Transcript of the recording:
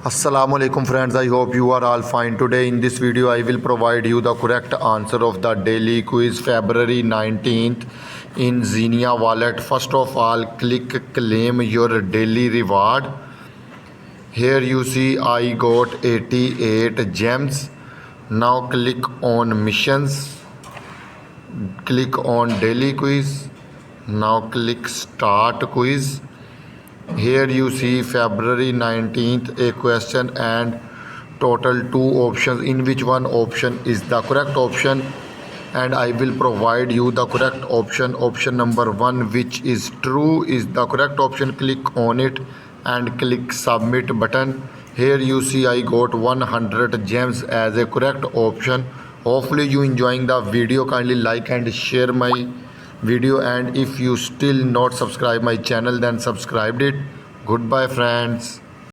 Assalamu alaikum friends, I hope you are all fine. Today in this video I will provide you the correct answer of the daily quiz February 19th in Xenia wallet. First of all, click claim your daily reward. Here you see I got 88 gems. Now click on missions, click on daily quiz. Now click start quiz. Here you see February 19th a question and total two options, in which one option is the correct option, and I will provide you the correct option. Option number 1, which is true, is the correct option. Click on it and click submit button. Here you see I got 100 gems as a correct option. Hopefully you enjoying the video. Kindly like and share my video, and if you still not subscribe my channel then subscribe it. Goodbye friends.